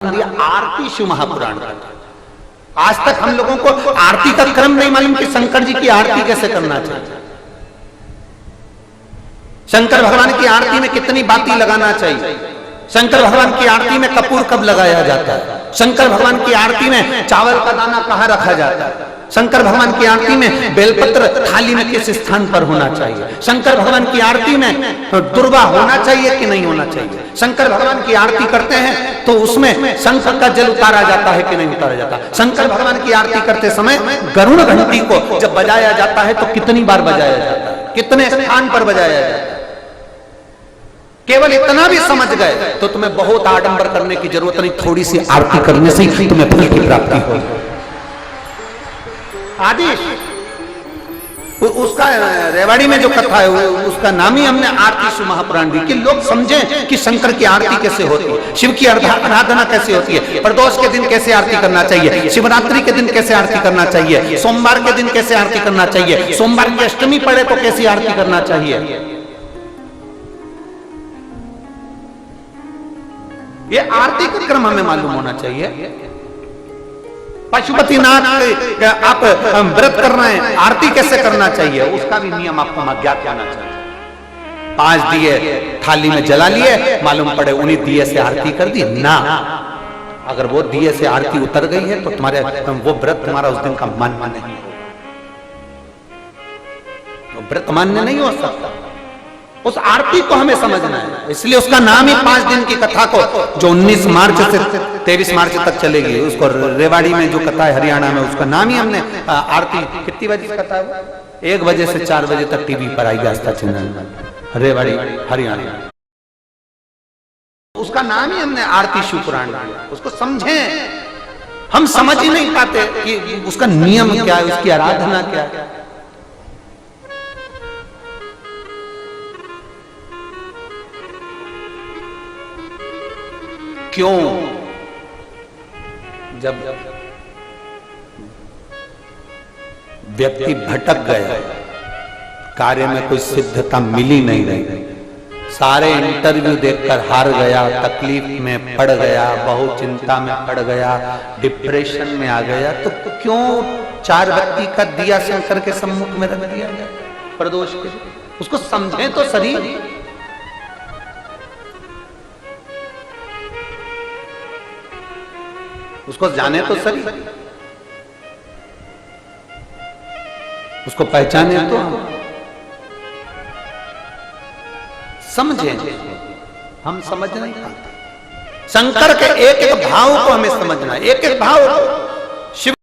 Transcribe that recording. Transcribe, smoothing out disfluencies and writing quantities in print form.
आरती शिव महापुराण का। आज तक हम लोगों को आरती का क्रम नहीं मालूम कि शंकर जी की आरती कैसे करना चाहिए, शंकर भगवान की आरती में कितनी बाती लगाना चाहिए, शंकर भगवान की आरती में कपूर कब लगाया जाता है, शंकर भगवान की आरती में चावल का दाना कहाँ रखा जाता है, शंकर भगवान की आरती में बेलपत्र थाली में किस स्थान पर होना चाहिए, शंकर भगवान की आरती में दुर्वा होना चाहिए कि नहीं होना चाहिए, शंकर भगवान की आरती करते हैं तो उसमें शंकर का जल उतारा जाता है कि नहीं उतारा जाता, शंकर भगवान की आरती करते समय गरुड़ घंटी को जब बजाया जाता है तो कितनी बार बजाया जाता है, कितने स्थान पर बजाया जाता है। केवल इतना भी समझ गए तो तुम्हें बहुत आडंबर करने की जरूरत नहीं, थोड़ी सी आरती करने से ही तुम्हें फल की प्राप्ति हो। आदेश उसका रेवाड़ी में जो कथा है उसका नाम ही हमने आरती शिव महापुराण दी कि लोग समझें कि शंकर की आरती कैसे होती है, शिव की आराधना कैसे होती है, प्रदोष के दिन कैसे आरती करना चाहिए, शिवरात्रि के दिन कैसे आरती करना चाहिए, सोमवार के दिन कैसे आरती करना चाहिए, सोमवार की अष्टमी पड़े तो कैसे आरती करना चाहिए। ये आरती का क्रम हमें मालूम होना चाहिए। पशुपतिनाथ आप व्रत कर रहे हैं, आरती कैसे करना चाहिए उसका भी नियम आपको ज्ञात होना चाहिए। 5 दिए थाली में जला लिए, मालूम पड़े उन्हीं दिए से आरती कर दी ना, अगर वो दिए से आरती उतर गई है तो तुम्हारे वो व्रत तुम्हारा उस दिन का मान्य नहीं होगा, व्रत मान्य नहीं हो सकता। उस आरती को हमें समझना है, इसलिए उसका नाम ही 5 दिन की कथा को जो 19 मार्च से 23 मार्च तक चलेगी, उसको रेवाड़ी में जो कथा है हरियाणा में, उसका नाम ही हमने आरती। कितनी बजे की कथा है? 1 बजे से 4 बजे तक टीवी पर आई आस्था चैनल में, रेवाड़ी हरियाणा, उसका नाम ही हमने आरती शिव पुराण। उसको समझें, हम समझ ही नहीं पाते कि उसका नियम क्या है, उसकी आराधना क्या है। क्यों? जब व्यक्ति भटक गया, कार्य में कोई सिद्धता मिली नहीं रही, सारे इंटरव्यू देखकर हार गया, तकलीफ में पड़ गया, बहुत चिंता में पड़ गया, डिप्रेशन में आ गया, तो क्यों 4 व्यक्ति का दिया शंकर के सम्मुख में रख दिया गया प्रदोष के? उसको समझें तो सही। उसको जाने तो सही, उसको पहचाने तो समझें। हम समझ नहीं पाते, शंकर के एक एक भाव को हमें समझना है, एक एक भाव को। शिव